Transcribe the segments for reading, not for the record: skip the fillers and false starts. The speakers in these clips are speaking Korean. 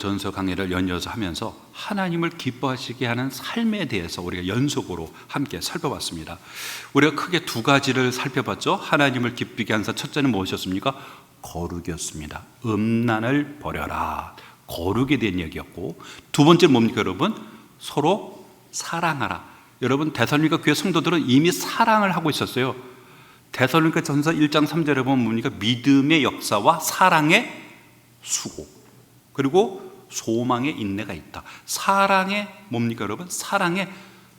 전서 강의를 연이어서 하면서 하나님을 기뻐하시게 하는 삶에 대해서 우리가 연속으로 함께 살펴봤습니다. 우리가 크게 두 가지를 살펴봤죠. 하나님을 기쁘게 하는 첫째는 무엇이었습니까? 거룩이었습니다. 음란을 버려라, 거룩에 대한 얘기였고, 두 번째는 뭡니까 여러분? 서로 사랑하라. 여러분, 데살로니가 교회 성도들은 이미 사랑을 하고 있었어요. 데살로니가 전서 1장 3절에 보면 뭡니까? 믿음의 역사와 사랑의 수고, 그리고 소망의 인내가 있다. 사랑에 뭡니까 여러분? 사랑에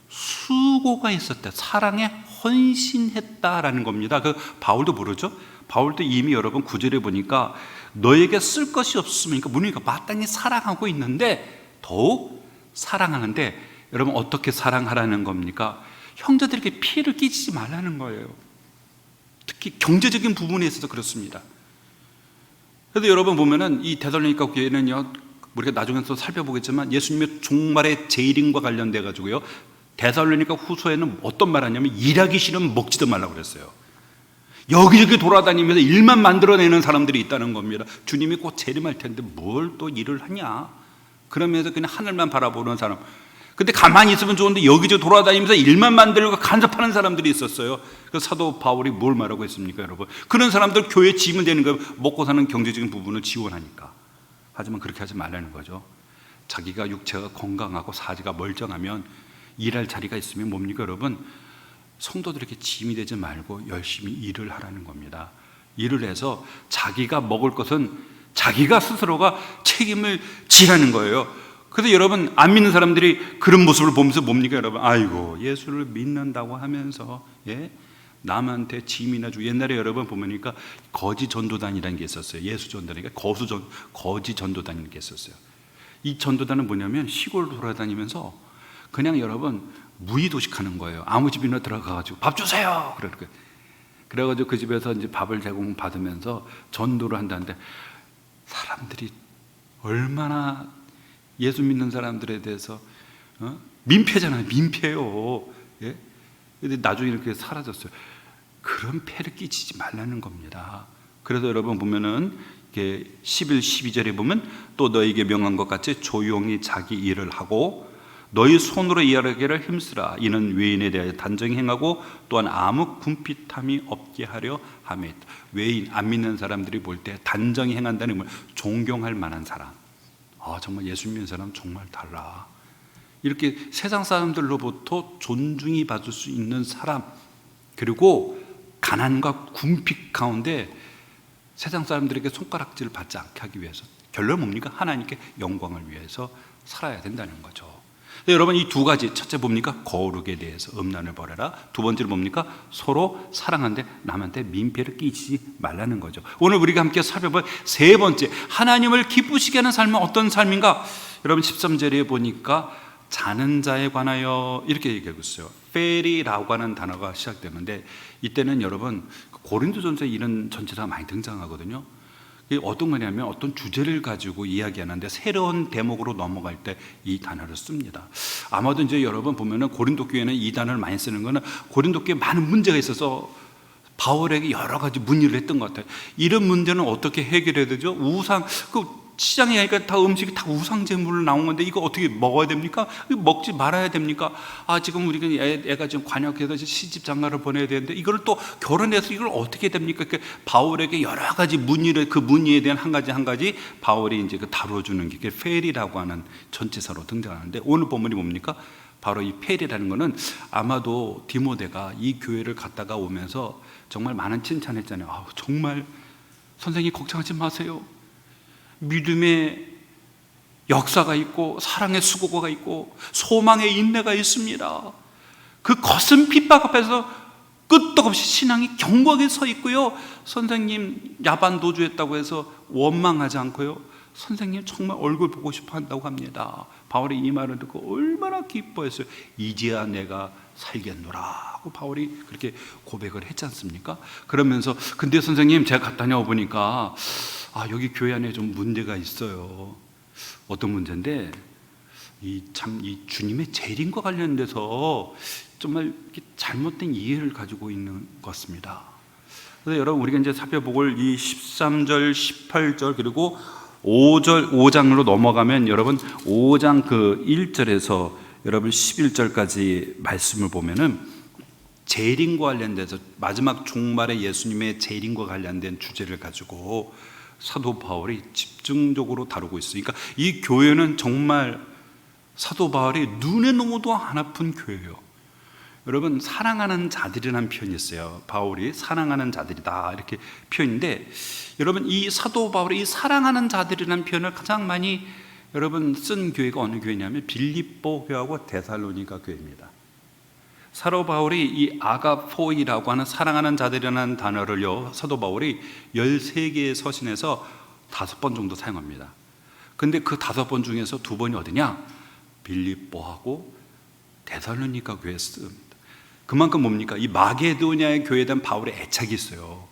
수고가 있었다. 사랑에 헌신했다라는 겁니다. 그 바울도 모르죠? 바울도 이미 여러분 9절에 보니까 너에게 쓸 것이 없으니까 우리가 마땅히 사랑하고 있는데 더욱 사랑하는데, 여러분 어떻게 사랑하라는 겁니까? 형제들에게 피해를 끼치지 말라는 거예요. 특히 경제적인 부분에 있어서 그렇습니다. 그래서 여러분 보면은 이 데살로니가 교회는요, 우리가 나중에 또 살펴보겠지만 예수님의 종말의 재림과 관련돼 가지고요, 데살로니가 후서에는 어떤 말 하냐면 일하기 싫으면 먹지도 말라고 그랬어요. 여기저기 돌아다니면서 일만 만들어내는 사람들이 있다는 겁니다. 주님이 곧 재림할 텐데 뭘 또 일을 하냐, 그러면서 그냥 하늘만 바라보는 사람. 근데 가만히 있으면 좋은데 여기저기 돌아다니면서 일만 만들고 간섭하는 사람들이 있었어요. 그래서 사도 바울이 뭘 말하고 있습니까 여러분? 그런 사람들 교회에 지면 되는 거예요. 먹고 사는 경제적인 부분을 지원하니까. 하지만 그렇게 하지 말라는 거죠. 자기가 육체가 건강하고 사지가 멀쩡하면 일할 자리가 있으면 뭡니까 여러분? 성도들에게 짐이 되지 말고 열심히 일을 하라는 겁니다. 일을 해서 자기가 먹을 것은 자기가 스스로가 책임을 지라는 거예요. 그래서 여러분, 안 믿는 사람들이 그런 모습을 보면서 뭡니까 여러분? 아이고, 예수를 믿는다고 하면서 남한테 짐이나 주고. 옛날에 여러분 보니까 거지 전도단이라는 게 있었어요. 예수 전도단이니까 거지 전도단이라는 게 있었어요. 이 전도단은 뭐냐면 시골 돌아다니면서 그냥 여러분 무의도식하는 거예요. 아무 집이나 들어가가지고 밥 주세요, 그래가지고 그 집에서 이제 밥을 제공받으면서 전도를 한다는데, 사람들이 얼마나 예수 믿는 사람들에 대해서 민폐잖아요. 민폐요. 근데 나중에 이렇게 사라졌어요. 그런 폐를 끼치지 말라는 겁니다. 그래서 여러분 보면은 11, 12절에 보면 또 너에게 명한 것 같이 조용히 자기 일을 하고 너희 손으로 일하기를 힘쓰라. 이는 외인에 대하여 단정히 행하고 또한 아무 궁핍함이 없게 하려 함에. 외인, 안 믿는 사람들이 볼 때 단정히 행한다는 걸 존경할 만한 사람. 정말 예수 믿는 사람 정말 달라. 이렇게 세상 사람들로부터 존중이 받을 수 있는 사람, 그리고 가난과 궁핍 가운데 세상 사람들에게 손가락질을 받지 않게 하기 위해서, 결론은 뭡니까? 하나님께 영광을 위해서 살아야 된다는 거죠. 여러분, 이 두 가지, 첫째 뭡니까? 거룩에 대해서 음란을 버려라. 두 번째로 뭡니까? 서로 사랑하는데 남한테 민폐를 끼치지 말라는 거죠. 오늘 우리가 함께 살펴볼 세 번째, 하나님을 기쁘시게 하는 삶은 어떤 삶인가? 여러분 13절에 보니까 자는 자에 관하여 이렇게 얘기하고 있어요. 페리라고 하는 단어가 시작되는데, 이때는 여러분 고린도전서에 이런 전체가 많이 등장하거든요. 어떤 거냐면 어떤 주제를 가지고 이야기하는데 새로운 대목으로 넘어갈 때 이 단어를 씁니다. 아마도 이제 여러분 보면은 고린도 교회는 이 단어를 많이 쓰는 거는 고린도 교회에 많은 문제가 있어서 바울에게 여러 가지 문의를 했던 것 같아요. 이런 문제는 어떻게 해결해야 되죠? 우상, 시장에 가니까 다 음식이 다 우상 제물로 나온 건데 이거 어떻게 먹어야 됩니까? 먹지 말아야 됩니까? 지금 우리가 애가 지금 관역해서 시집 장가를 보내야 되는데 이걸 또 결혼해서 이걸 어떻게 됩니까? 바울에게 여러 가지 문의를, 그 문의에 대한 한 가지 바울이 이제 다뤄주는 게 페리라고 하는 전치사로 등장하는데, 오늘 본문이 뭡니까? 바로 이 페리라는 거는 아마도 디모데가 이 교회를 갔다가 오면서 정말 많은 칭찬했잖아요. 정말 선생님 걱정하지 마세요. 믿음의 역사가 있고 사랑의 수고가 있고 소망의 인내가 있습니다. 그 거센 핍박 앞에서 끄떡없이 신앙이 견고하게 서 있고요, 선생님 야반 도주했다고 해서 원망하지 않고요, 선생님 정말 얼굴 보고 싶어 한다고 합니다. 바울이 이 말을 듣고 얼마나 기뻐했어요. 이제야 내가 살겠노라 하고 바울이 그렇게 고백을 했지 않습니까? 그러면서 근데 선생님 제가 갔다 다녀보니까 여기 교회 안에 좀 문제가 있어요. 어떤 문제인데 이 주님의 재림과 관련돼서 정말 잘못된 이해를 가지고 있는 것 같습니다. 그래서 여러분 우리가 이제 살펴볼 이 13절, 18절 그리고 5장으로 넘어가면 여러분 5장 그 1절에서 여러분 11절까지 말씀을 보면은 재림과 관련돼서 마지막 종말의 예수님의 재림과 관련된 주제를 가지고 사도 바울이 집중적으로 다루고 있어요. 그러니까 이 교회는 정말 사도 바울이 눈에 넣어도 안 아픈 교회예요. 여러분, 사랑하는 자들이라는 표현이 있어요. 바울이 사랑하는 자들이다 이렇게 표현인데, 여러분 이 사도 바울이 이 사랑하는 자들이라는 표현을 가장 많이 여러분 쓴 교회가 어느 교회냐면 빌립보 교회하고 데살로니가 교회입니다. 사도 바울이 이 아가포이라고 하는 사랑하는 자들이라는 단어를요, 사도 바울이 13개의 서신에서 5번 정도 사용합니다. 근데 그 5번 중에서 2번이 어디냐? 빌립보하고 데살로니가 교회에 씁니다. 그만큼 뭡니까? 이 마게도냐의 교회에 대한 바울의 애착이 있어요.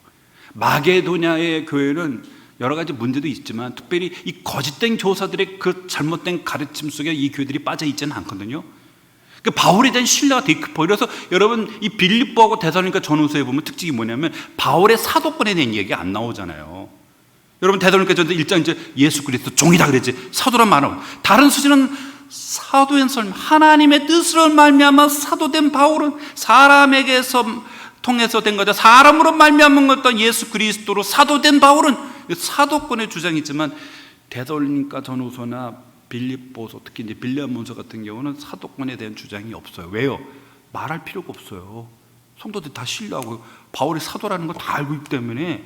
마게도냐의 교회는 여러 가지 문제도 있지만 특별히 이 거짓된 교사들의 그 잘못된 가르침 속에 이 교회들이 빠져 있지는 않거든요. 그 바울에 대한 신뢰가 되게 깊어요. 그래서 여러분 이 빌립보하고 데살로니가 전후서에 보면 특징이 뭐냐면 바울의 사도권에 대한 얘기가 안 나오잖아요. 여러분 데살로니가 전서 1장 이제 예수 그리스도 종이다 그랬지. 사도란 말은 다른 수지는 사도의 설 하나님의 뜻으로 말미암아 사도된 바울은 사람에게서 통해서 된 거죠. 사람으로 말미암은 어떤 예수 그리스도로 사도된 바울은 사도권의 주장이 있지만 데살로니가 전후서나 빌립보서 특히 이제 빌레몬서 같은 경우는 사도권에 대한 주장이 없어요. 왜요? 말할 필요가 없어요. 성도들이 다 신뢰하고 바울이 사도라는 걸 다 알고 있기 때문에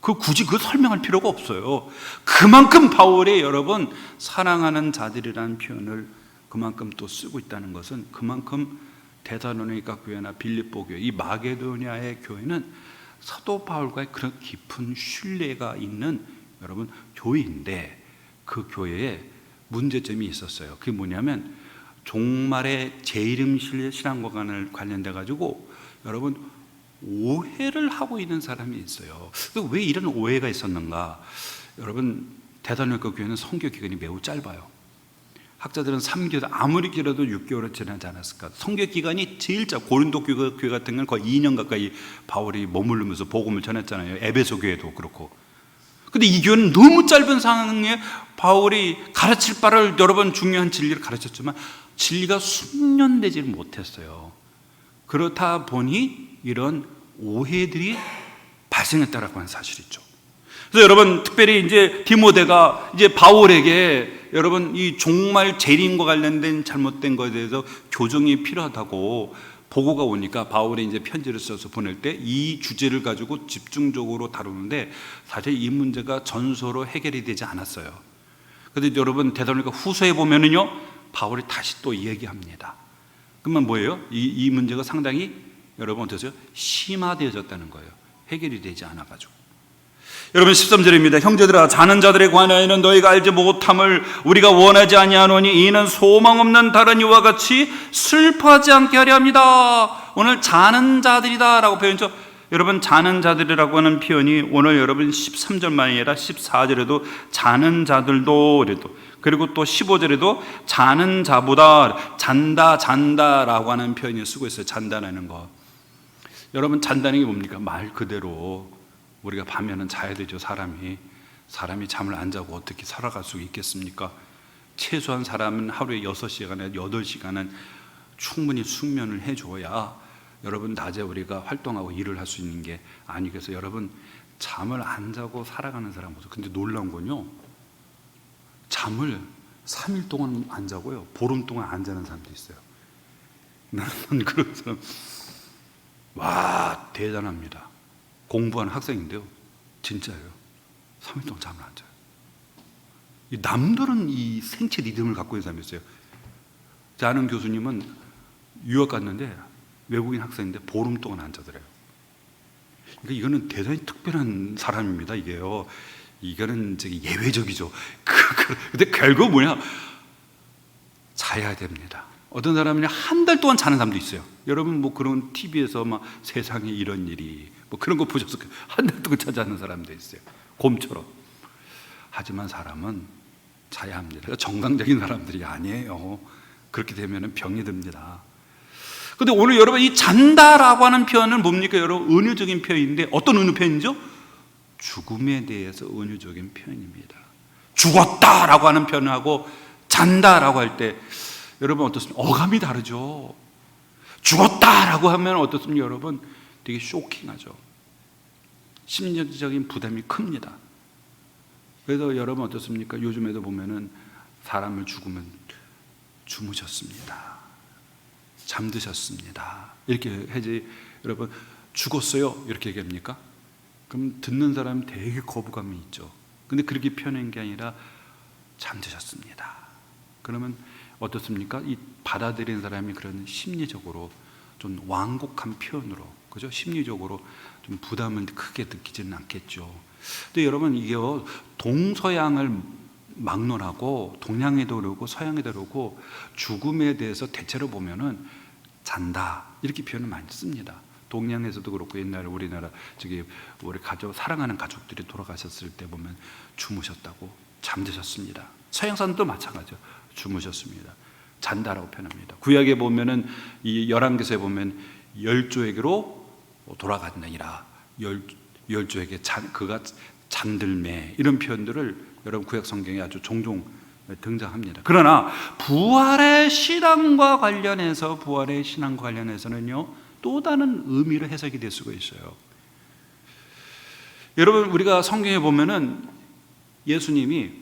굳이 설명할 필요가 없어요. 그만큼 바울이 여러분 사랑하는 자들이라는 표현을 그만큼 또 쓰고 있다는 것은 그만큼 데살로니가 교회나 빌립보 교회, 이 마게도냐의 교회는 사도 바울과의 그런 깊은 신뢰가 있는 여러분 교회인데, 그 교회에 문제점이 있었어요. 그게 뭐냐면 종말의 재림 신앙과 관련돼 가지고 여러분 오해를 하고 있는 사람이 있어요. 왜 이런 오해가 있었는가? 여러분 데살로니가 교회는 선교 기간이 매우 짧아요. 학자들은 3개월, 아무리 길어도 6개월은 지나지 않았을까. 선교 기간이 제일 짧고 고린도 교회 같은 건 거의 2년 가까이 바울이 머무르면서 복음을 전했잖아요. 에베소 교회도 그렇고. 근데 이 교회는 너무 짧은 상황에 바울이 가르칠 바를 여러 번 중요한 진리를 가르쳤지만 진리가 숙련되지 못했어요. 그렇다 보니 이런 오해들이 발생했다라고 하는 사실이죠. 그래서 여러분 특별히 이제 디모데가 이제 바울에게 여러분 이 종말 재림과 관련된 잘못된 것에 대해서 교정이 필요하다고 보고가 오니까 바울이 이제 편지를 써서 보낼 때 이 주제를 가지고 집중적으로 다루는데 사실 이 문제가 전서로 해결이 되지 않았어요. 그런데 여러분 데살로니가 후서에 보면은요 바울이 다시 또 얘기합니다. 그러면 뭐예요? 이 문제가 상당히 여러분 어떠세요? 심화되어졌다는 거예요. 해결이 되지 않아가지고. 여러분 13절입니다. 형제들아 자는 자들에 관하여는 너희가 알지 못함을 우리가 원하지 아니하노니 이는 소망 없는 다른 이와 같이 슬퍼하지 않게 하려 합니다. 오늘 자는 자들이다 라고 표현했죠. 여러분 자는 자들이라고 하는 표현이 오늘 여러분 13절만이 아니라 14절에도 자는 자들도 그리고 또 15절에도 자는 자보다 잔다라고 하는 표현을 쓰고 있어요. 잔다라는 거. 여러분 잔다는 게 뭡니까? 말 그대로 우리가 밤에는 자야 되죠. 사람이 잠을 안 자고 어떻게 살아갈 수 있겠습니까? 최소한 사람은 하루에 6시간에 8시간은 충분히 숙면을 해줘야 여러분 낮에 우리가 활동하고 일을 할 수 있는 게 아니겠어요. 여러분 잠을 안 자고 살아가는 사람 보세요. 근데 놀라운 건요, 잠을 3일 동안 안 자고요 보름 동안 안 자는 사람도 있어요. 나는 그런 사람 와 대단합니다. 공부하는 학생인데요 진짜예요. 3일 동안 잠을 안 자요. 남들은 이 생체 리듬을 갖고 있는 사람이 있어요. 제 아는 교수님은 유학 갔는데 외국인 학생인데 보름 동안 안 자더래요. 그러니까 이거는 대단히 특별한 사람입니다. 이게요, 이거는 예외적이죠. 근데 결국 뭐냐, 자야 됩니다. 어떤 사람은 한 달 동안 자는 사람도 있어요. 여러분 뭐 그런 TV에서 막 세상에 이런 일이 뭐 그런 거 보셨을 거예요. 한 달 동안 자는 사람도 있어요. 곰처럼. 하지만 사람은 자야 합니다. 정상적인 사람들이 아니에요. 그렇게 되면 병이 듭니다. 근데 오늘 여러분 이 잔다라고 하는 표현은 뭡니까? 여러분 은유적인 표현인데 어떤 은유 표현이죠? 죽음에 대해서 은유적인 표현입니다. 죽었다라고 하는 표현하고 잔다라고 할 때 여러분 어떻습니까? 어감이 다르죠. 죽었다라고 하면 어떻습니까? 여러분 되게 쇼킹하죠. 심리적인 부담이 큽니다. 그래서 여러분 어떻습니까? 요즘에도 보면은 사람을 죽으면 주무셨습니다, 잠드셨습니다 이렇게 하지, 여러분 죽었어요 이렇게 얘기합니까? 그럼 듣는 사람이 되게 거부감이 있죠. 근데 그렇게 표현한 게 아니라 잠드셨습니다. 그러면 어떻습니까? 이 받아들이는 사람이 그런 심리적으로 좀 완곡한 표현으로, 그죠? 심리적으로 좀 부담을 크게 느끼지는 않겠죠. 근데 여러분 이게요, 동서양을 막론하고 동양에도 그러고 서양에도 그러고 죽음에 대해서 대체로 보면은 잔다 이렇게 표현을 많이 씁니다. 동양에서도 그렇고 옛날에 우리나라 우리 사랑하는 가족들이 돌아가셨을 때 보면 주무셨다고, 잠드셨습니다. 서양 사람도 마찬가지죠. 주무셨습니다, 잔다라고 표현합니다. 구약에 보면은 이 열왕기서에 보면 열조에게로 돌아갔느니라, 열조에게 그가 잠들매, 이런 표현들을 여러분 구약 성경에 아주 종종 등장합니다. 그러나 부활의 신앙과 관련해서는요, 또 다른 의미로 해석이 될 수가 있어요. 여러분 우리가 성경에 보면은 예수님이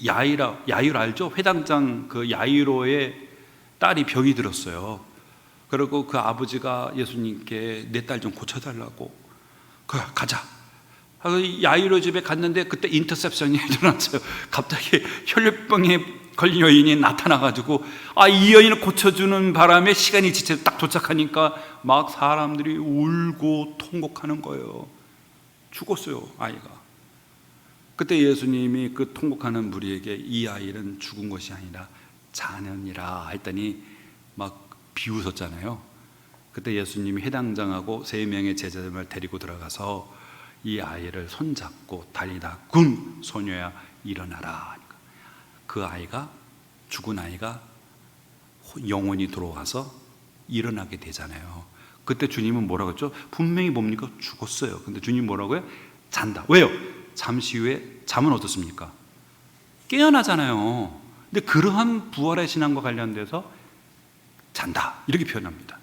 야իր 알죠? 회당장 그 야이로의 딸이 병이 들었어요. 그리고 그 아버지가 예수님께 내 딸 좀 고쳐달라고, 가자. 야이로 집에 갔는데 그때 인터셉션이 일어났어요. 갑자기 혈류병에 걸린 여인이 나타나가지고 이 여인을 고쳐주는 바람에 시간이 지쳐 딱 도착하니까 막 사람들이 울고 통곡하는 거예요. 죽었어요, 아이가. 그때 예수님이 그 통곡하는 무리에게 이 아이는 죽은 것이 아니라 자녀니라 했더니 막 비웃었잖아요. 그때 예수님이 해당장하고 3명의 제자들을 데리고 들어가서 이 아이를 손잡고 달리다 군 소녀야 일어나라. 그 아이가, 죽은 아이가 영혼이 들어와서 일어나게 되잖아요. 그때 주님은 뭐라고 했죠? 분명히 뭡니까? 죽었어요. 근데 주님 뭐라고요? 잔다. 왜요? 잠시 후에 잠은 어떻습니까? 깨어나잖아요. 근데 그러한 부활의 신앙과 관련돼서 잔다 이렇게 표현합니다.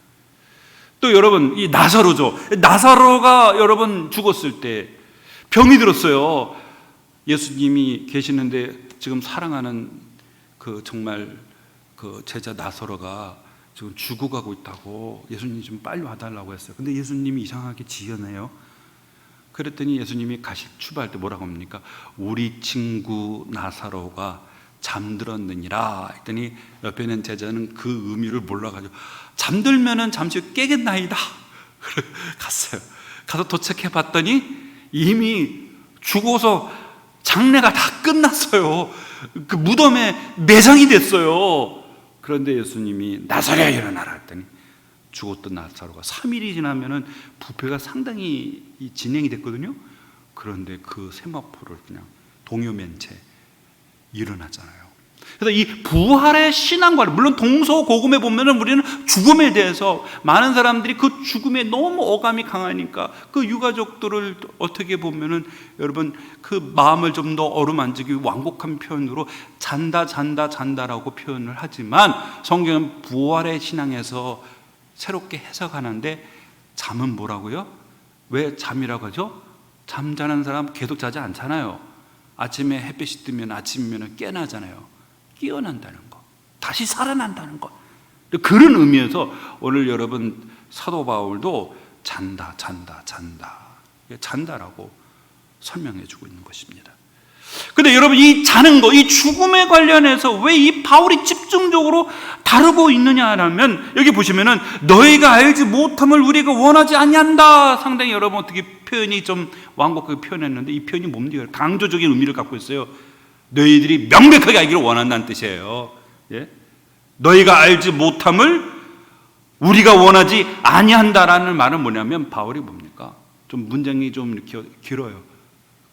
또 여러분 이 나사로죠. 나사로가 여러분 죽었을 때 병이 들었어요. 예수님이 계시는데 지금 사랑하는 그 정말 그 제자 나사로가 지금 죽어가고 있다고 예수님이 좀 빨리 와달라고 했어요. 근데 예수님이 이상하게 지연해요. 그랬더니 예수님이 출발할 때 뭐라고 합니까? 우리 친구 나사로가 잠들었느니라 했더니 옆에 있는 제자는 그 의미를 몰라가지고 잠들면은 잠시 후 깨겠나이다. 갔어요. 가서 도착해 봤더니 이미 죽어서 장례가 다 끝났어요. 그 무덤에 매장이 됐어요. 그런데 예수님이 나사로야 일어나라 했더니 죽었던 나사로가 3일이 지나면은 부패가 상당히 진행이 됐거든요. 그런데 그 세마포를 그냥 동요맨 채 일어나잖아요. 그래서 이 부활의 신앙과, 물론 동서고금에 보면은 우리는 죽음에 대해서 많은 사람들이 그 죽음에 너무 어감이 강하니까 그 유가족들을 어떻게 보면은 여러분 그 마음을 좀 더 어루만지기 완곡한 표현으로 잔다라고 표현을 하지만 성경은 부활의 신앙에서 새롭게 해석하는데 잠은 뭐라고요? 왜 잠이라고 하죠? 잠자는 사람 계속 자지 않잖아요. 아침에 햇빛이 뜨면 아침이면 깨나잖아요. 깨어난다는 거, 다시 살아난다는 것, 그런 의미에서 오늘 여러분 사도 바울도 잔다라고 설명해 주고 있는 것입니다. 근데 여러분 이 자는 거, 이 죽음에 관련해서 왜 이 바울이 집중적으로 다루고 있느냐라면 여기 보시면은 너희가 알지 못함을 우리가 원하지 아니한다. 상당히 여러분 어떻게 표현이 좀 완곡하게 표현했는데 이 표현이 뭡니까? 강조적인 의미를 갖고 있어요. 너희들이 명백하게 알기를 원한다는 뜻이에요. 예? 너희가 알지 못함을 우리가 원하지 아니한다라는 말은 뭐냐면 바울이 뭡니까? 좀 문장이 좀 이렇게 길어요.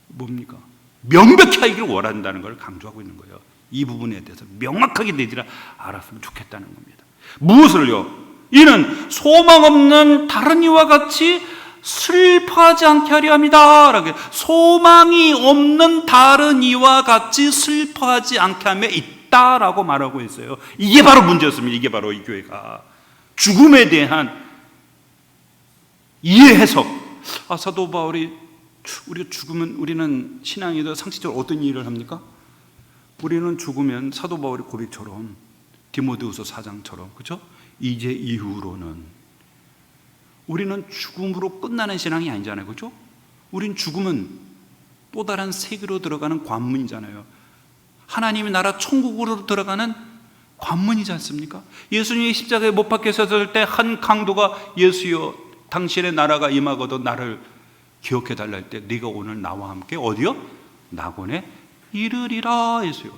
뭡니까? 명백히 알기를 원한다는 걸 강조하고 있는 거예요. 이 부분에 대해서 명확하게 너희들이 알았으면 좋겠다는 겁니다. 무엇을요? 이는 소망 없는 다른 이와 같이 슬퍼하지 않게 하려 합니다. 라고 소망이 없는 다른 이와 같이 슬퍼하지 않게 함에 있다라고 말하고 있어요. 이게 바로 문제였습니다. 이게 바로 이 교회가 죽음에 대한 이해 해석. 사도 바울이 우리가 죽으면 우리는 신앙에도 상식적으로 어떤 일을 합니까? 우리는 죽으면 사도 바울의 고백처럼 디모데후서 4장처럼 그렇죠? 이제 이후로는 우리는 죽음으로 끝나는 신앙이 아니잖아요. 그렇죠? 우린 죽으면 또 다른 세계로 들어가는 관문이잖아요. 하나님의 나라 천국으로 들어가는 관문이지 않습니까? 예수님이 십자가에 못 박혀 섰을 때 한 강도가 예수여 당신의 나라가 임하거든 나를 기억해 달라 할 때 네가 오늘 나와 함께 어디요? 낙원에 이르리라 했어요.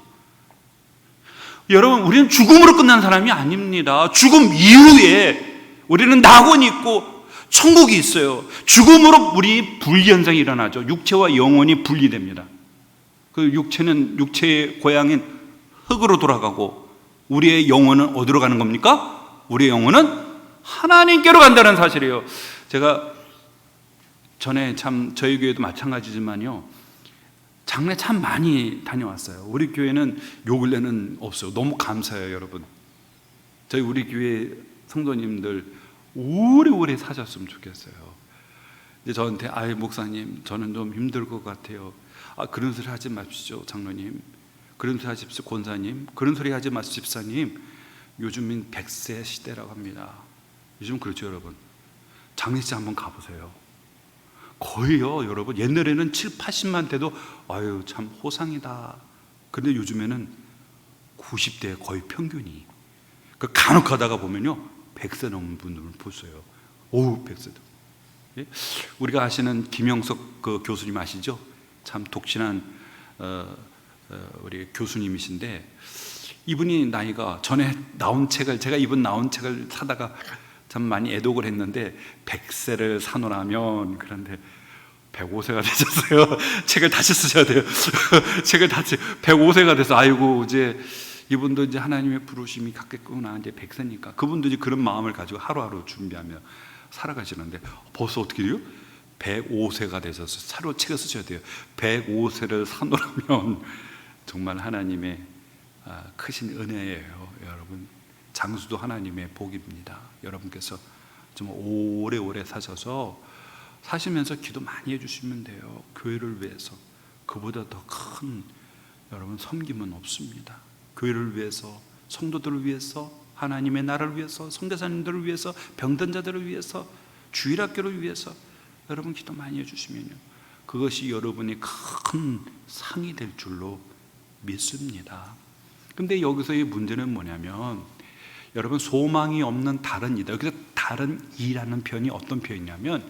여러분, 우리는 죽음으로 끝난 사람이 아닙니다. 죽음 이후에 우리는 낙원이 있고 천국이 있어요. 죽음으로 우리 분리현상이 일어나죠. 육체와 영혼이 분리됩니다. 그 육체는 육체의 고향인 흙으로 돌아가고 우리의 영혼은 어디로 가는 겁니까? 우리의 영혼은 하나님께로 간다는 사실이에요. 제가 전에 참 저희 교회도 마찬가지지만요, 장례 참 많이 다녀왔어요. 우리 교회는 요 근래는 없어요. 너무 감사해요, 여러분. 우리 교회 성도님들 오래오래 사셨으면 좋겠어요. 이제 저한테 목사님 저는 좀 힘들 것 같아요. 그런 소리 하지 마십시오, 장로님. 그런 소리 하십시오, 권사님. 그런 소리 하지 마십시오, 집사님. 요즘은 100세 시대라고 합니다. 요즘 그렇죠, 여러분. 장례식 한번 가보세요. 거의요, 여러분. 옛날에는 7, 80만 돼도 참 호상이다. 그런데 요즘에는 90대 거의 평균이. 간혹 가다가 보면요, 100세 넘은 분들을 보세요. 100세도. 예? 우리가 아시는 김영석 그 교수님 아시죠? 참 독신한 우리 교수님이신데, 이분이 나이가 전에 나온 책을, 제가 이분 나온 책을 사다가 참 많이 애독을 했는데 100세를 사놓으라면, 그런데 105세가 되셨어요. 책을 다시 쓰셔야 돼요. 책을 다시 105세가 돼서 이제 이분도 이제 하나님의 부르심이 갖겠구나, 이제 100세니까 그분도 이제 그런 마음을 가지고 하루하루 준비하며 살아가시는데 벌써 어떻게 돼요? 105세가 되셔서 새로 책을 쓰셔야 돼요. 105세를 사놓으라면 정말 하나님의 크신 은혜예요, 여러분. 장수도 하나님의 복입니다. 여러분께서 좀 오래오래 사시면서 기도 많이 해주시면 돼요. 교회를 위해서. 그보다 더 큰 여러분 섬김은 없습니다. 교회를 위해서, 성도들을 위해서, 하나님의 나라를 위해서, 선교사님들을 위해서, 병든 자들을 위해서, 주일학교를 위해서 여러분 기도 많이 해주시면요, 그것이 여러분이 큰 상이 될 줄로 믿습니다. 근데 여기서의 문제는 뭐냐면, 여러분, 소망이 없는 다른 이다. 그래서 다른 이라는 표현이 어떤 표현이냐면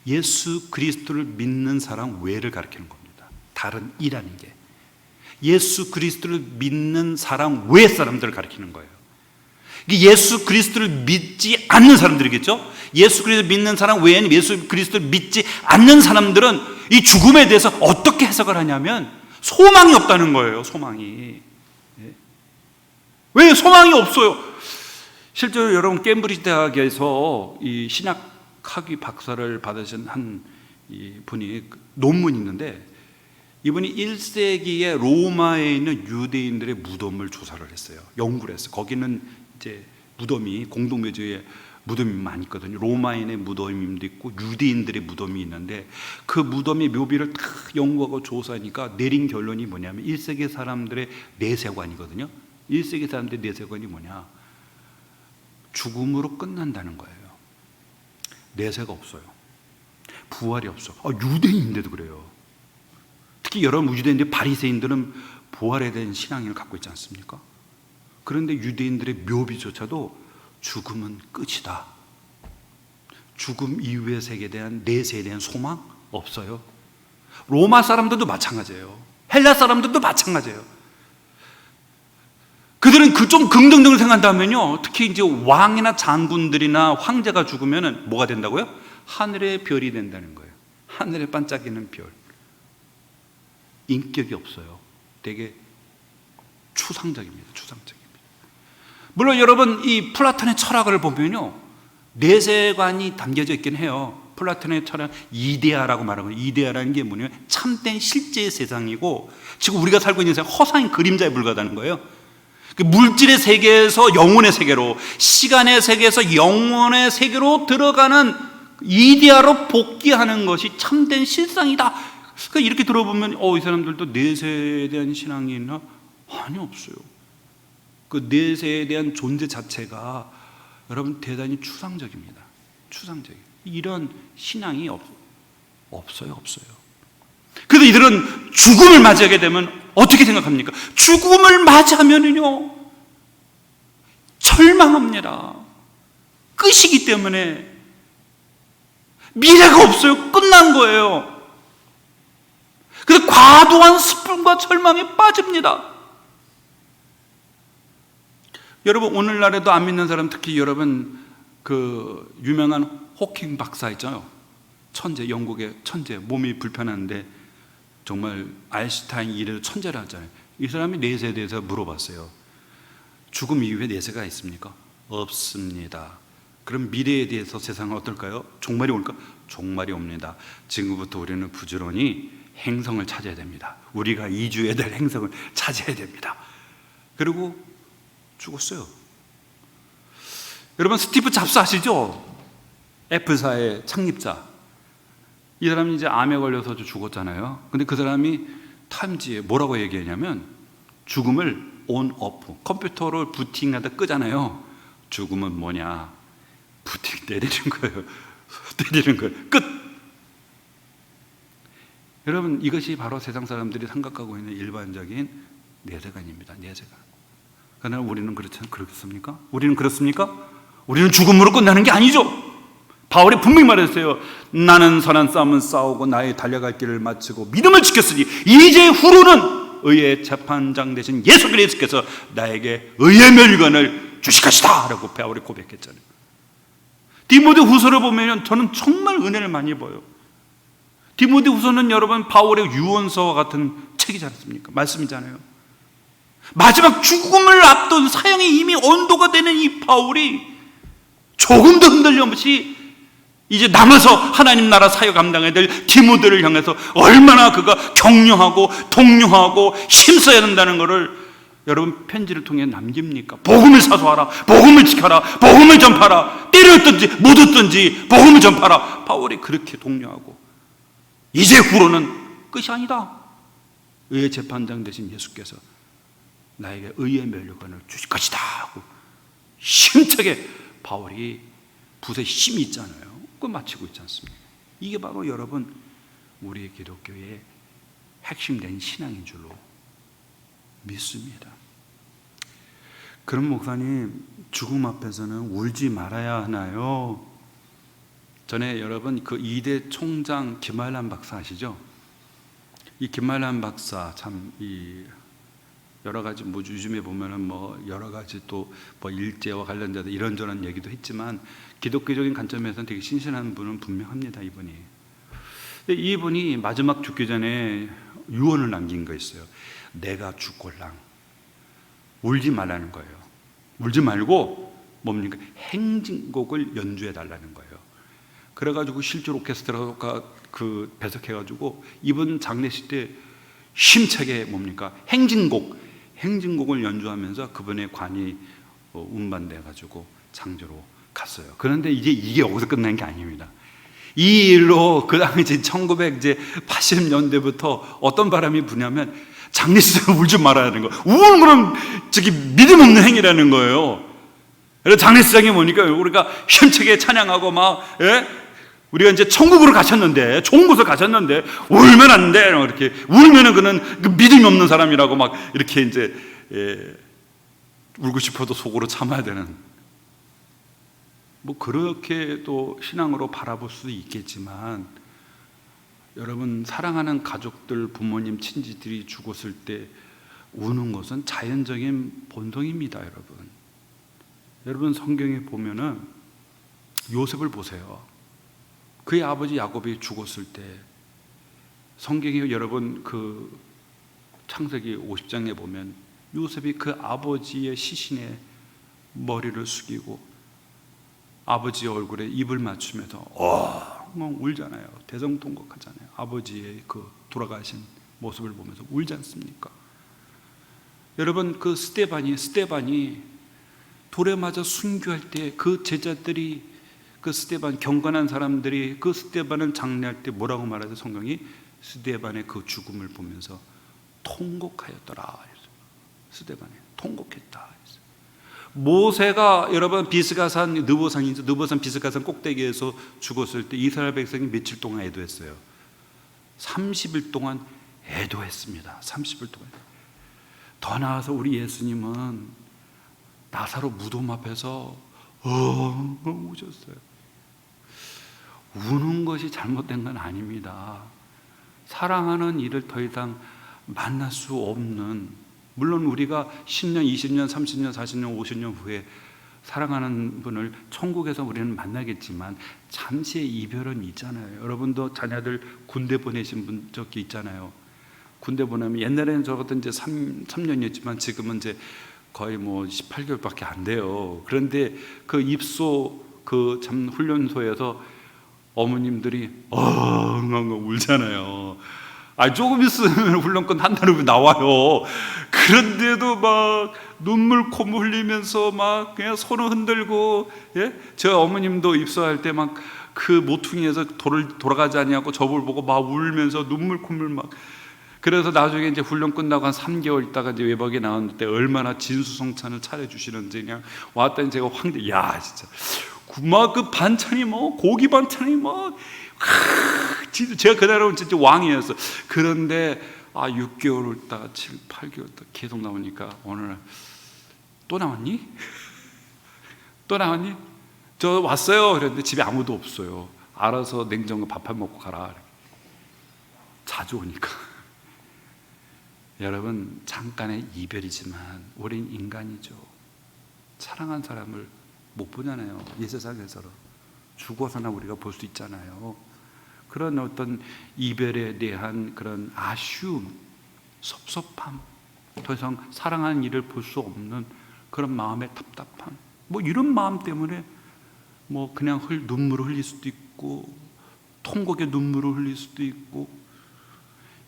예수 그리스도를 믿는 사람 외를 가리키는 겁니다. 다른 이라는 게 예수 그리스도를 믿는 사람 외 사람들을 가리키는 거예요. 예수 그리스도를 믿지 않는 사람들이겠죠. 예수 그리스도를 믿는 사람 외에는 예수 그리스도를 믿지 않는 사람들은 이 죽음에 대해서 어떻게 해석을 하냐면 소망이 없다는 거예요. 소망이. 왜 소망이 없어요? 실제로 여러분, 캠브리지 대학에서 이 신학학위 박사를 받으신 한 분이 논문이 있는데, 이분이 1세기에 로마에 있는 유대인들의 무덤을 조사를 했어요. 연구를 했어요. 거기는 이제 무덤이 공동묘지에 무덤이 많이 있거든요. 로마인의 무덤도 있고 유대인들의 무덤이 있는데, 그 무덤의 묘비를 딱 연구하고 조사하니까 내린 결론이 뭐냐면 1세기 사람들의 내세관이거든요. 1세기 사람들의 내세관이 뭐냐? 죽음으로 끝난다는 거예요. 내세가 없어요. 부활이 없어. 유대인인데도 그래요. 특히 여러분, 유대인들, 바리새인들은 부활에 대한 신앙을 갖고 있지 않습니까? 그런데 유대인들의 묘비조차도 죽음은 끝이다. 죽음 이후의 세계에 대한 내세에 대한 소망 없어요. 로마 사람들도 마찬가지예요. 헬라 사람들도 마찬가지예요. 그들은 좀 긍정적으로 생각한다면요, 특히 이제 왕이나 장군들이나 황제가 죽으면 뭐가 된다고요? 하늘의 별이 된다는 거예요. 하늘에 반짝이는 별. 인격이 없어요. 되게 추상적입니다. 추상적입니다. 물론 여러분, 이 플라톤의 철학을 보면요, 내세관이 담겨져 있긴 해요. 플라톤의 철학 이데아라고 말하는 거예요. 이데아라는 게 뭐냐면 참된 실제의 세상이고, 지금 우리가 살고 있는 세상 허상인 그림자에 불과하다는 거예요. 물질의 세계에서 영혼의 세계로, 시간의 세계에서 영혼의 세계로 들어가는 이데아로 복귀하는 것이 참된 실상이다. 그러니까 이렇게 들어보면 이 사람들도 내세에 대한 신앙이 있나? 아니, 없어요. 그 내세에 대한 존재 자체가 여러분 대단히 추상적입니다. 추상적이에요. 이런 신앙이 없어요. 그래서 이들은 죽음을 맞이하게 되면 어떻게 생각합니까? 죽음을 맞이하면은요, 절망합니다. 끝이기 때문에 미래가 없어요. 끝난 거예요. 그래서 과도한 슬픔과 절망에 빠집니다. 여러분, 오늘날에도 안 믿는 사람, 특히 여러분 그 유명한 호킹 박사 있잖아요. 천재, 영국의 천재, 몸이 불편한데 정말 아인슈타인 이래도 천재라 하잖아요. 이 사람이 내세에 대해서 물어봤어요. 죽음 이후에 내세가 있습니까? 없습니다. 그럼 미래에 대해서 세상은 어떨까요? 종말이 올까? 종말이 옵니다. 지금부터 우리는 부지런히 행성을 찾아야 됩니다. 우리가 이주해야 될 행성을 찾아야 됩니다. 그리고 죽었어요. 여러분, 스티브 잡스 아시죠? 애플사의 창립자. 이 사람이 이제 암에 걸려서 죽었잖아요. 근데 그 사람이 타임지에 뭐라고 얘기했냐면, 죽음을 온, 오프, 컴퓨터를 부팅하다 끄잖아요. 죽음은 뭐냐? 부팅 때리는 거예요. 때리는 거예요. 끝! 여러분, 이것이 바로 세상 사람들이 생각하고 있는 일반적인 내세관입니다. 내세관. 그러나 우리는 그렇습니까? 우리는 그렇습니까? 우리는 죽음으로 끝나는 게 아니죠. 바울이 분명히 말했어요. 나는 선한 싸움은 싸우고 나의 달려갈 길을 마치고 믿음을 지켰으니 이제 후로는 의의 재판장 되신 예수 그리스도께서 나에게 의의 멸관을 주실 것이다 라고 바울이 고백했잖아요. 디모데후서를 보면 저는 정말 은혜를 많이 봐요. 디모데후서는 여러분 바울의 유언서와 같은 책이지 않습니까? 말씀이잖아요. 마지막 죽음을 앞둔 사형이 이미 언도가 되는 이 바울이 조금도 흔들림 없이 이제 남아서 하나님 나라 사역 감당해야 될 디모데를 향해서 얼마나 그가 격려하고 독려하고 힘써야 된다는 것을 여러분 편지를 통해 남깁니까? 복음을 사수하라, 복음을 지켜라, 복음을 전파하라, 때렸든지 묻었든지 복음을 전파하라. 바울이 그렇게 독려하고, 이제 후로는 끝이 아니다. 의의 재판장 되신 예수께서 나에게 의의 면류관을 주실 것이다 하고 힘차게 바울이 붓에 힘이 있잖아요. 그걸 마치고 있지 않습니까? 이게 바로 여러분 우리 기독교의 핵심된 신앙인 줄로 믿습니다. 그럼 목사님, 죽음 앞에서는 울지 말아야 하나요? 전에 여러분 그 2대 총장 김한란 박사 아시죠? 이 김한란 박사 참 여러 가지 요즘에 보면은 여러 가지 또 일제와 관련돼서 이런저런 얘기도 했지만 기독교적인 관점에서는 되게 신신한 분은 분명합니다. 이분이. 근데 이분이 마지막 죽기 전에 유언을 남긴 거 있어요. 내가 죽골랑 울지 말라는 거예요. 울지 말고 뭡니까? 행진곡을 연주해 달라는 거예요. 그래가지고 실주 오케스트라가 배석해가지고 이분 장례식 때 힘차게 행진곡을 연주하면서 그분의 관이 운반돼가지고 장주로 갔어요. 그런데 이게 여기서 끝난 게 아닙니다. 이 일로 그 당시 1980년대부터 어떤 바람이 부냐면 장례식장에 울지 말아야 하는 거예요. 우는 거는 믿음 없는 행위라는 거예요. 그래서 장례식장에 보니까 우리가 힘차게 찬양하고 우리가 이제 천국으로 가셨는데, 좋은 곳을 가셨는데 울면 안 돼. 이렇게 울면은 그는 믿음이 없는 사람이라고 이렇게 이제 울고 싶어도 속으로 참아야 되는. 그렇게 또 신앙으로 바라볼 수도 있겠지만, 여러분 사랑하는 가족들, 부모님, 친지들이 죽었을 때 우는 것은 자연적인 본성입니다. 여러분 성경에 보면은 요셉을 보세요. 그의 아버지 야곱이 죽었을 때 성경에 여러분 그 창세기 50장에 보면 요셉이 그 아버지의 시신에 머리를 숙이고 아버지의 얼굴에 입을 맞추면서 엉엉 울잖아요. 대성통곡하잖아요. 아버지의 그 돌아가신 모습을 보면서 울지 않습니까? 여러분, 그 스데반이 돌에 맞아 순교할 때 그 제자들이, 그 스데반, 경건한 사람들이 그 스데반을 장례할 때 뭐라고 말하죠? 성경이 스데반의 그 죽음을 보면서 통곡하였더라. 스데반이 통곡했다. 모세가 여러분 비스가산, 느보산 비스가산 꼭대기에서 죽었을 때 이스라엘 백성이 며칠 동안 애도했어요? 30일 동안 애도했습니다. 30일 동안. 더 나아가서 우리 예수님은 나사로 무덤 앞에서 엉엉 우셨어요. 우는 것이 잘못된 건 아닙니다. 사랑하는 이를 더 이상 만날 수 없는, 물론 우리가 10년, 20년, 30년, 40년, 50년 후에 사랑하는 분을 천국에서 우리는 만나겠지만 잠시의 이별은 있잖아요. 여러분도 자녀들 군대 보내신 분 적이 있잖아요. 군대 보내면 옛날에는 적어도 이제 3년이었지만 지금은 이제 거의 뭐 18개월밖에 안 돼요. 그런데 그 입소 그 참 훈련소에서 어머님들이 엉엉 울잖아요. 조금 있으면 훈련권 한다고 나와요. 그런데도 막 눈물 콧물 흘리면서 막 그냥 손을 흔들고, 예? 저 어머님도 입소할 때 막 그 모퉁이에서 돌아가지 아니하고 저를 보고 막 울면서 눈물 콧물 막. 그래서 나중에 이제 훈련 끝나고 한 3개월 있다가 이제 외박에 나왔는데 얼마나 진수성찬을 차려주시는지 그냥 왔더니 제가 야 진짜 막 그 반찬이 뭐 고기 반찬이 뭐 진짜 제가 그날은 진짜 왕이었어. 그런데 6개월 있다가 7, 8개월 있다가 계속 나오니까 어느 날 또 나왔니? 또 나왔니? 저 왔어요. 그랬는데 집에 아무도 없어요. 알아서 냉장고 밥 한 먹고 가라. 자주 오니까. 여러분, 잠깐의 이별이지만 우린 인간이죠. 사랑한 사람을 못 보잖아요. 이 세상에서는 죽어서나 우리가 볼 수 있잖아요. 그런 어떤 이별에 대한 그런 아쉬움, 섭섭함, 더 이상 사랑하는 이를 볼 수 없는 그런 마음의 답답함, 뭐 이런 마음 때문에 뭐 그냥 눈물을 흘릴 수도 있고 통곡의 눈물을 흘릴 수도 있고,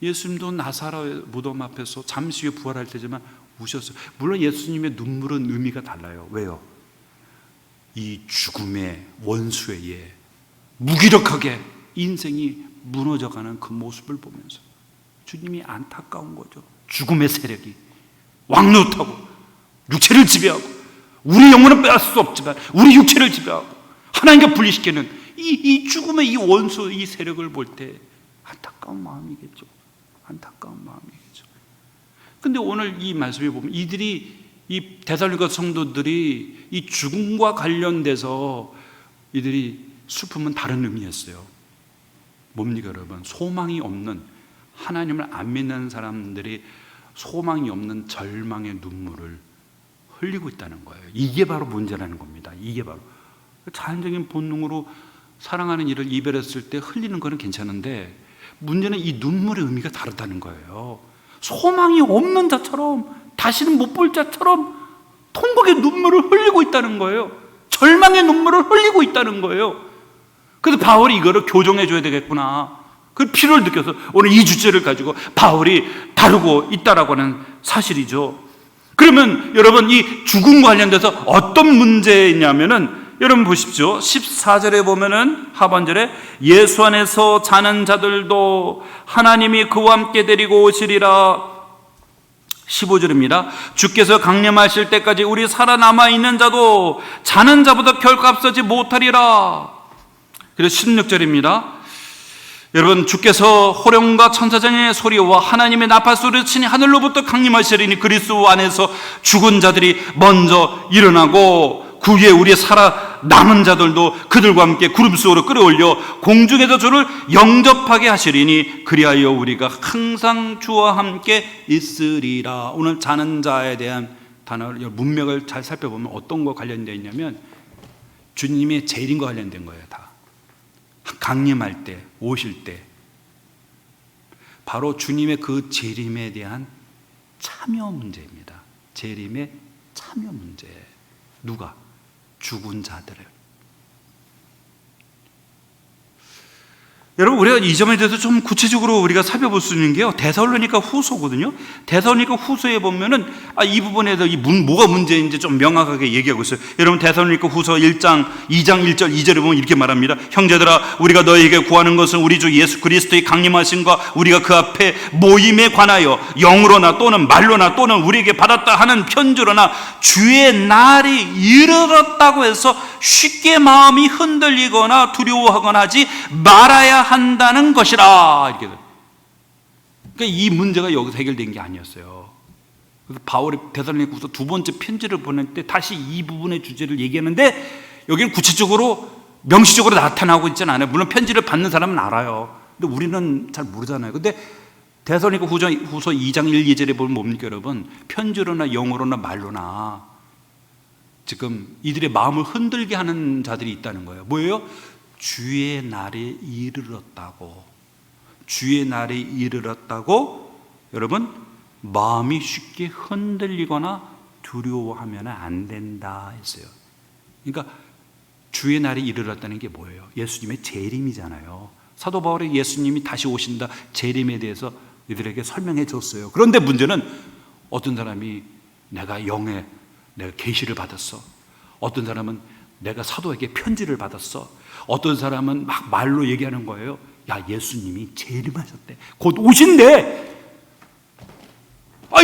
예수님도 나사로의 무덤 앞에서 잠시 후에 부활할 때지만 우셨어요. 물론 예수님의 눈물은 의미가 달라요. 왜요? 이 죽음의 원수에 무기력하게 인생이 무너져가는 그 모습을 보면서 주님이 안타까운 거죠. 죽음의 세력이 왕노릇하고 육체를 지배하고, 우리 영혼은 빼앗을 수 없지만 우리 육체를 지배하고 하나님과 분리시키는 이 죽음의 이 원수, 이 세력을 볼 때 안타까운 마음이겠죠. 안타까운 마음이겠죠. 근데 오늘 이 말씀에 보면 이 데살로니가 성도들이 이 죽음과 관련돼서 이들이 슬픔은 다른 의미였어요. 뭡니까 여러분? 소망이 없는, 하나님을 안 믿는 사람들이 소망이 없는 절망의 눈물을 흘리고 있다는 거예요. 이게 바로 문제라는 겁니다. 이게 바로 자연적인 본능으로 사랑하는 이를 이별했을 때 흘리는 거는 괜찮은데, 문제는 이 눈물의 의미가 다르다는 거예요. 소망이 없는 자처럼, 다시는 못 볼 자처럼 통곡의 눈물을 흘리고 있다는 거예요. 절망의 눈물을 흘리고 있다는 거예요. 그래서 바울이 이거를 교정해 줘야 되겠구나, 그 필요를 느껴서 오늘 이 주제를 가지고 바울이 다루고 있다라고 하는 사실이죠. 그러면 여러분, 이 죽음과 관련돼서 어떤 문제냐면은, 여러분 보십시오. 14절에 보면은 하반절에 예수 안에서 자는 자들도 하나님이 그와 함께 데리고 오시리라. 15절입니다. 주께서 강림하실 때까지 우리 살아남아 있는 자도 자는 자보다 결코 앞서지 못하리라. 그래서 16절입니다. 여러분, 주께서 호령과 천사장의 소리와 하나님의 나팔 소리를 치니 하늘로부터 강림하시리니 그리스도 안에서 죽은 자들이 먼저 일어나고 그 위에 우리 살아남은 자들도 그들과 함께 구름 속으로 끌어올려 공중에서 주를 영접하게 하시리니 그리하여 우리가 항상 주와 함께 있으리라. 오늘 자는 자에 대한 단어를, 문맥을 잘 살펴보면 어떤 거 관련되어 있냐면 주님의 재림과 관련된 거예요. 다 강림할 때, 오실 때 바로 주님의 그 재림에 대한 참여 문제입니다. 재림의 참여 문제. 누가? 죽은 자들을. 여러분, 우리가 이 점에 대해서 좀 구체적으로 우리가 살펴볼 수 있는 게요, 데살로니가 후서거든요. 데살로니가 후서에 보면은 이 부분에 대해서 뭐가 문제인지 좀 명확하게 얘기하고 있어요. 여러분, 데살로니가 후서 2장 1절 2절에 보면 이렇게 말합니다. 형제들아, 우리가 너에게 구하는 것은 우리 주 예수 그리스도의 강림하심과 우리가 그 앞에 모임에 관하여 영으로나 또는 말로나 또는 우리에게 받았다 하는 편지로나 주의 날이 이르렀다고 해서 쉽게 마음이 흔들리거나 두려워하거나 하지 말아야 한다는 것이라. 이렇게. 그러니까 이 문제가 여기서 해결된 게 아니었어요. 그래서 바울이 데살로니가후서 두 번째 편지를 보낼 때 다시 이 부분의 주제를 얘기하는데 여기는 구체적으로 명시적으로 나타나고 있지는 않아요. 물론 편지를 받는 사람은 알아요. 근데 우리는 잘 모르잖아요. 근데 데살로니가후서 2장 1, 2절에 보면 뭡니까 여러분? 편지로나 영어로나 말로나 지금 이들의 마음을 흔들게 하는 자들이 있다는 거예요. 뭐예요? 주의 날이 이르렀다고. 주의 날이 이르렀다고 여러분 마음이 쉽게 흔들리거나 두려워하면 안 된다 했어요. 그러니까 주의 날이 이르렀다는 게 뭐예요? 예수님의 재림이잖아요. 사도 바울이 예수님이 다시 오신다 재림에 대해서 이들에게 설명해 줬어요. 그런데 문제는 어떤 사람이 내가 계시를 받았어. 어떤 사람은 내가 사도에게 편지를 받았어. 어떤 사람은 막 말로 얘기하는 거예요. 야, 예수님이 재림하셨대. 곧 오신대.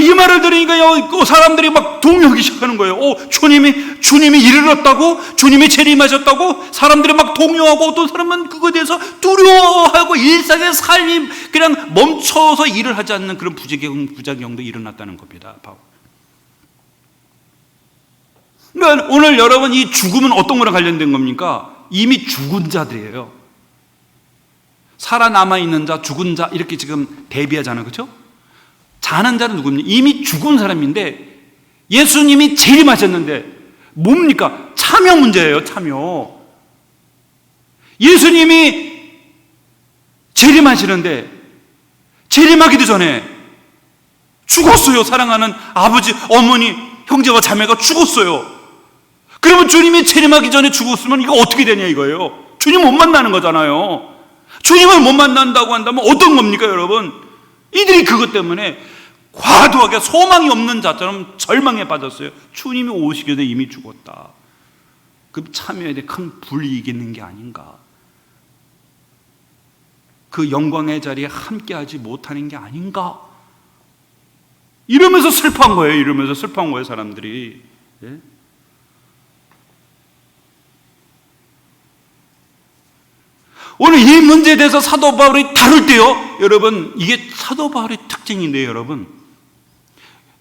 이 말을 들으니까 사람들이 막 동요하기 시작하는 거예요. 주님이 이르렀다고? 주님이 재림하셨다고? 사람들이 막 동요하고 어떤 사람은 그거에 대해서 두려워하고 일상의 삶이 그냥 멈춰서 일을 하지 않는 그런 부작용도 일어났다는 겁니다. 그러니까 오늘 여러분 이 죽음은 어떤 거랑 관련된 겁니까? 이미 죽은 자들이에요. 살아남아 있는 자, 죽은 자 이렇게 지금 대비하잖아요. 그렇죠? 자는 자는 누굽니까? 이미 죽은 사람인데 예수님이 재림하셨는데 뭡니까? 참여 문제예요. 참여. 예수님이 재림하시는데 재림하기도 전에 죽었어요. 사랑하는 아버지, 어머니, 형제와 자매가 죽었어요. 그러면 주님이 재림하기 전에 죽었으면 이거 어떻게 되냐 이거예요. 주님 못 만나는 거잖아요. 주님을 못 만난다고 한다면 어떤 겁니까 여러분? 이들이 그것 때문에 과도하게 소망이 없는 자처럼 절망에 빠졌어요. 주님이 오시기 전에 이미 죽었다. 그 참여에 대해 큰 불이익이 있는 게 아닌가. 그 영광의 자리에 함께하지 못하는 게 아닌가. 이러면서 슬퍼한 거예요. 이러면서 슬퍼한 거예요 사람들이. 예? 오늘 이 문제에 대해서 사도 바울이 다룰 때요, 여러분, 이게 사도 바울의 특징인데요, 여러분.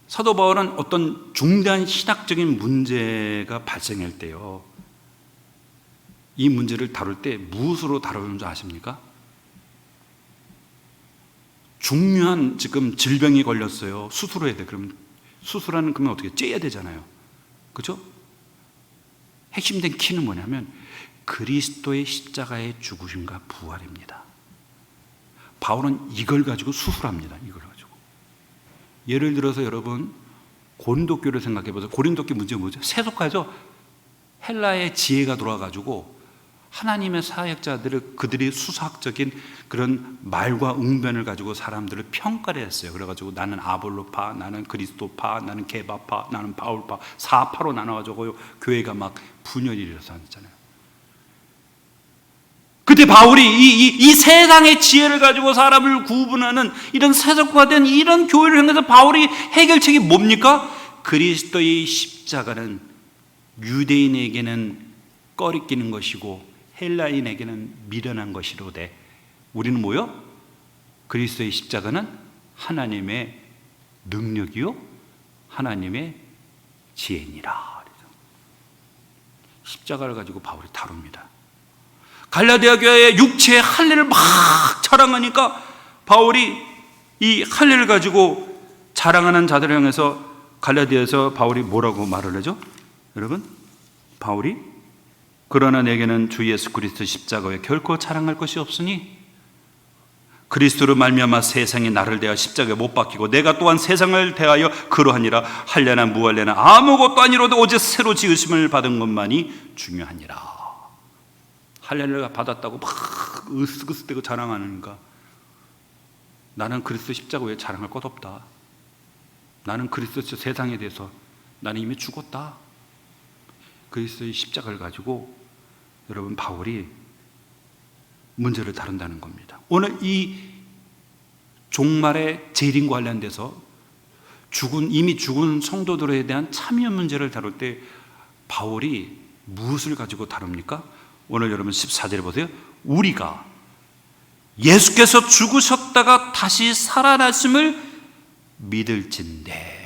사도 바울은 어떤 중대한 신학적인 문제가 발생할 때요, 이 문제를 다룰 때 무엇으로 다루는 줄 아십니까? 중요한 지금 질병이 걸렸어요. 수술해야 돼. 그럼 수술하는 그러면 어떻게 째야 되잖아요. 그렇죠? 핵심된 키는 뭐냐면 그리스도의 십자가의 죽으심과 부활입니다. 바울은 이걸 가지고 수술합니다. 이걸 가지고. 예를 들어서 여러분 고린도교를 생각해 보세요. 고린도교 문제가 뭐죠? 세속화죠. 헬라의 지혜가 돌아가지고 하나님의 사역자들을 그들이 수사학적인 그런 말과 응변을 가지고 사람들을 평가를 했어요. 그래가지고 나는 아볼로파, 나는 그리스도파, 나는 게바파, 나는 바울파, 사파로 나눠가지고 교회가 막 분열이 일어났잖아요. 그때 바울이 이 세상의 지혜를 가지고 사람을 구분하는 이런 세속화된 이런 교회를 향해서 바울이 해결책이 뭡니까? 그리스도의 십자가는 유대인에게는 꺼리끼는 것이고 헬라인에게는 미련한 것이로되 우리는 뭐요? 그리스도의 십자가는 하나님의 능력이요 하나님의 지혜니라. 십자가를 가지고 바울이 다룹니다. 갈라디아 교회의 육체의 할례를 막 자랑하니까 바울이 이 할례를 가지고 자랑하는 자들을 향해서 갈라디아에서 바울이 뭐라고 말을 하죠? 여러분, 바울이 그러나 내게는 주 예수 그리스도 십자가 외에 결코 자랑할 것이 없으니 그리스도로 말미암아 세상이 나를 대하여 십자가에 못 박히고 내가 또한 세상을 대하여 그러하니라. 할례나 무할례나 아무것도 아니로도 오직 새로 지으심을 받은 것만이 중요하니라. 할례를 받았다고 막 으쓱으쓱대고 자랑하는가? 나는 그리스도 십자가 외에 자랑할 것 없다. 나는 그리스도 세상에 대해서 나는 이미 죽었다. 그리스도의 십자가를 가지고 여러분 바울이 문제를 다룬다는 겁니다. 오늘 이 종말의 재림과 관련돼서 이미 죽은 성도들에 대한 참여 문제를 다룰 때 바울이 무엇을 가지고 다룹니까? 오늘 여러분 14절에 보세요. 우리가 예수께서 죽으셨다가 다시 살아나심을 믿을진대.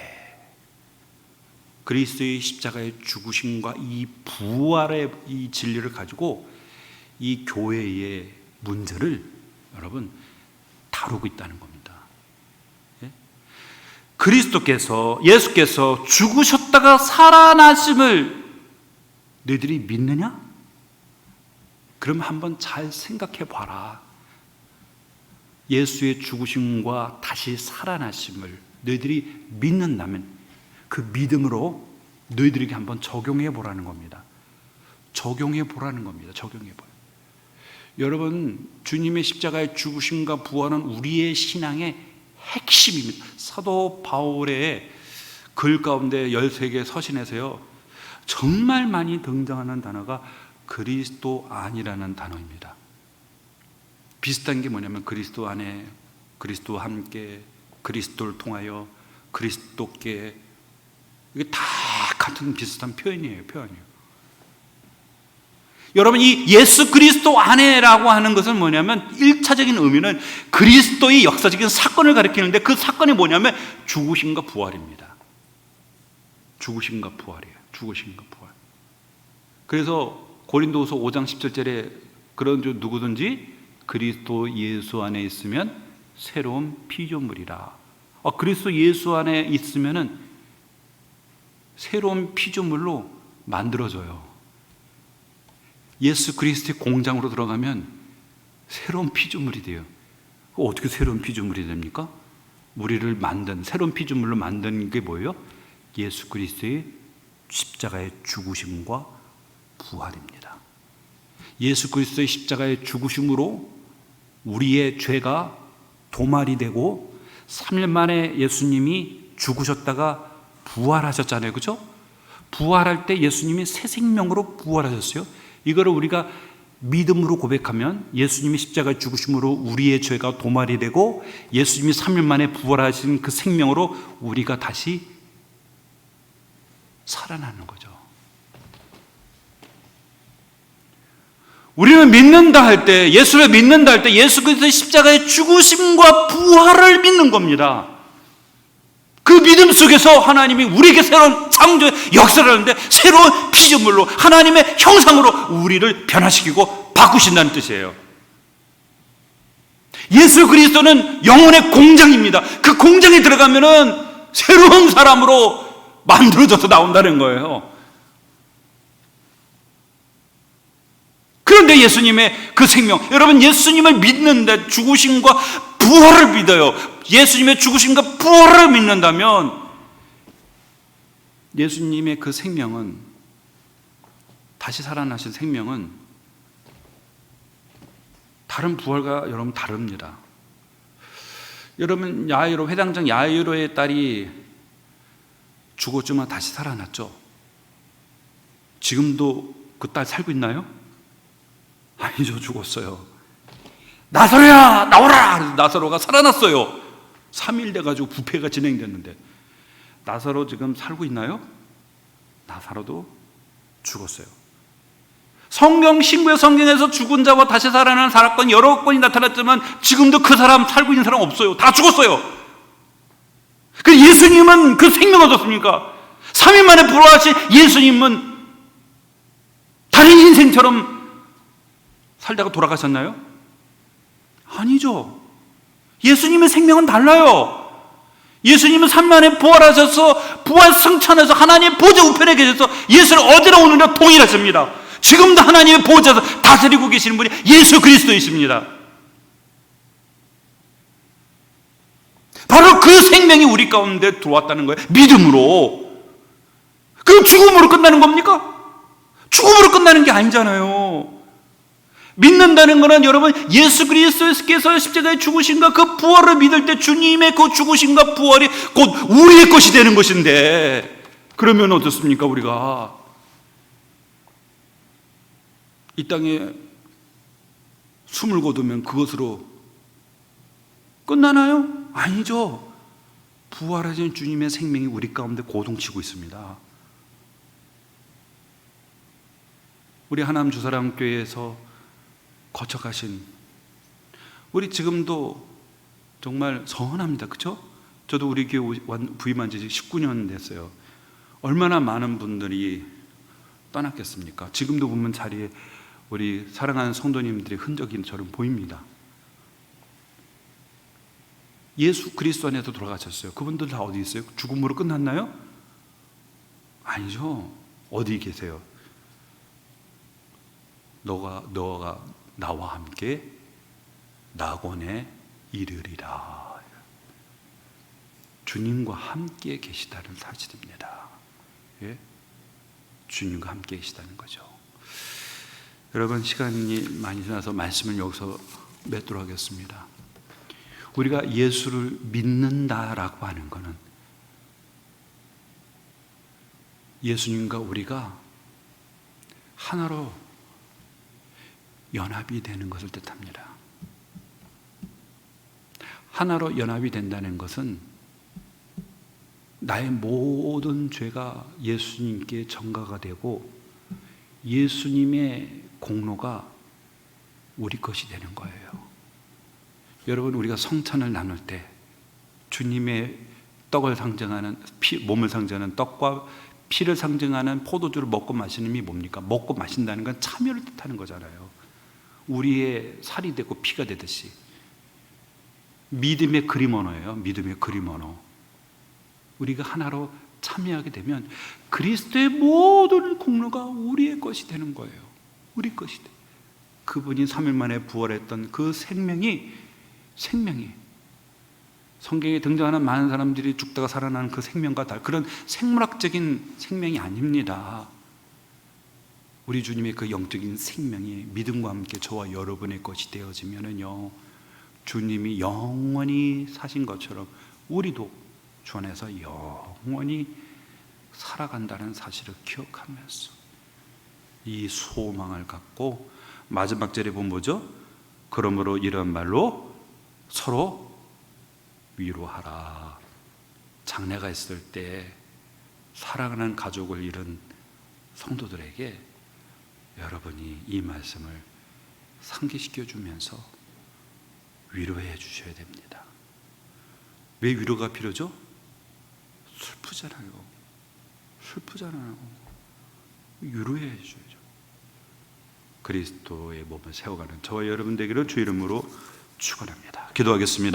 그리스도의 십자가의 죽으심과 이 부활의 이 진리를 가지고 이 교회의 문제를 여러분 다루고 있다는 겁니다. 예? 예수께서 죽으셨다가 살아나심을 너희들이 믿느냐? 그럼 한번 잘 생각해 봐라. 예수의 죽으심과 다시 살아나심을 너희들이 믿는다면 그 믿음으로 너희들에게 한번 적용해 보라는 겁니다. 적용해 보라는 겁니다. 적용해 봐요. 여러분, 주님의 십자가의 죽으심과 부활은 우리의 신앙의 핵심입니다. 사도 바울의 글 가운데 13개 서신에서요, 정말 많이 등장하는 단어가 그리스도 안이라는 단어입니다. 비슷한 게 뭐냐면 그리스도 안에, 그리스도와 함께, 그리스도를 통하여, 그리스도께, 이게 다 같은 비슷한 표현이에요. 여러분, 이 예수 그리스도 안에라고 하는 것은 뭐냐면 1차적인 의미는 그리스도의 역사적인 사건을 가리키는데 그 사건이 뭐냐면 죽으심과 부활입니다. 죽으심과 부활이에요. 죽으심과 부활. 그래서 고린도후서 5장 17절에 그런 누구든지 그리스도 예수 안에 있으면 새로운 피조물이라. 그리스도 예수 안에 있으면은 새로운 피조물로 만들어져요. 예수 그리스도의 공장으로 들어가면 새로운 피조물이 돼요. 어떻게 새로운 피조물이 됩니까? 우리를 새로운 피조물로 만든 게 뭐예요? 예수 그리스도의 십자가의 죽으심과 부활입니다. 예수 그리스도의 십자가의 죽으심으로 우리의 죄가 도말이 되고 3일 만에 예수님이 죽으셨다가 부활하셨잖아요. 그죠? 부활할 때 예수님이 새 생명으로 부활하셨어요. 이거를 우리가 믿음으로 고백하면 예수님이 십자가에 죽으심으로 우리의 죄가 도말이 되고 예수님이 3일 만에 부활하신 그 생명으로 우리가 다시 살아나는 거죠. 우리는 믿는다 할 때, 예수를 믿는다 할 때 예수 그리스도의 십자가의 죽으심과 부활을 믿는 겁니다. 그 믿음 속에서 하나님이 우리에게 새로운 창조의 역사를 하는데 새로운 피조물로 하나님의 형상으로 우리를 변화시키고 바꾸신다는 뜻이에요. 예수 그리스도는 영혼의 공장입니다. 그 공장에 들어가면은 새로운 사람으로 만들어져서 나온다는 거예요. 그런데 예수님의 그 생명, 여러분 예수님을 믿는데 죽으심과 부활을 믿어요. 예수님의 죽으심과 부활을 믿는다면 예수님의 그 생명은, 다시 살아나신 생명은 다른 부활과 여러분 다릅니다. 여러분 회당장 야이로의 딸이 죽었지만 다시 살아났죠. 지금도 그 딸 살고 있나요? 아니죠. 죽었어요. 나사로야 나오라! 나사로가 살아났어요. 3일 돼가지고 부패가 진행됐는데 나사로 지금 살고 있나요? 나사로도 죽었어요. 성경 신구의 성경에서 죽은 자와 다시 살아나는 사건 여러 건이 나타났지만 지금도 그 사람 살고 있는 사람 없어요. 다 죽었어요. 그 예수님은 그 생명 얻었습니까? 3일 만에 부활하신 예수님은 다른 인생처럼 살다가 돌아가셨나요? 아니죠. 예수님의 생명은 달라요. 예수님은 3일 만에 부활하셔서 부활 승천해서 하나님의 보좌 우편에 계셔서 예수를 얻으러 오느냐 동일하십니다. 지금도 하나님의 보좌에서 다스리고 계시는 분이 예수 그리스도이십니다. 바로 그 생명이 우리 가운데 들어왔다는 거예요. 믿음으로. 그럼 죽음으로 끝나는 겁니까? 죽음으로 끝나는 게 아니잖아요. 믿는다는 것은 여러분 예수 그리스도께서 십자가에 죽으신가 그 부활을 믿을 때 주님의 그 죽으신가 부활이 곧 우리의 것이 되는 것인데, 그러면 어떻습니까? 우리가 이 땅에 숨을 거두면 그것으로 끝나나요? 아니죠. 부활하신 주님의 생명이 우리 가운데 고동치고 있습니다. 우리 하남 주사랑교회에서 거쳐가신 우리 지금도 정말 서운합니다. 그렇죠? 저도 우리 교회 부임한 지 19년 됐어요. 얼마나 많은 분들이 떠났겠습니까? 지금도 보면 자리에 우리 사랑하는 성도님들의 흔적이 저는 보입니다. 예수 그리스도 안에서 돌아가셨어요. 그분들 다 어디 있어요? 죽음으로 끝났나요? 아니죠. 어디 계세요? 너가 나와 함께 낙원에 이르리라. 주님과 함께 계시다는 사실입니다. 예? 주님과 함께 계시다는 거죠. 여러분, 시간이 많이 지나서 말씀을 여기서 맺도록 하겠습니다. 우리가 예수를 믿는다라고 하는 것은 예수님과 우리가 하나로 연합이 되는 것을 뜻합니다. 하나로 연합이 된다는 것은 나의 모든 죄가 예수님께 전가가 되고 예수님의 공로가 우리 것이 되는 거예요. 여러분, 우리가 성찬을 나눌 때 주님의 떡을 상징하는 몸을 상징하는 떡과 피를 상징하는 포도주를 먹고 마시는 게 뭡니까? 먹고 마신다는 건 참여를 뜻하는 거잖아요. 우리의 살이 되고 피가 되듯이 믿음의 그림 언어예요. 믿음의 그림 언어. 우리가 하나로 참여하게 되면 그리스도의 모든 공로가 우리의 것이 되는 거예요. 우리 것이 돼. 그분이 3일 만에 부활했던 그 생명이 성경에 등장하는 많은 사람들이 죽다가 살아나는 그 생명과 그런 생물학적인 생명이 아닙니다. 우리 주님의 그 영적인 생명이 믿음과 함께 저와 여러분의 것이 되어지면은요, 주님이 영원히 사신 것처럼 우리도 주 안에서 영원히 살아간다는 사실을 기억하면서 이 소망을 갖고 마지막 절에 보면 뭐죠? 그러므로 이런 말로 서로 위로하라. 장례가 있을 때 사랑하는 가족을 잃은 성도들에게 여러분이 이 말씀을 상기시켜 주면서 위로해 주셔야 됩니다. 왜 위로가 필요죠? 슬프잖아요. 위로해 주셔야죠. 그리스도의 몸을 세워가는 저와 여러분 되기를 주 이름으로 축원합니다. 기도하겠습니다.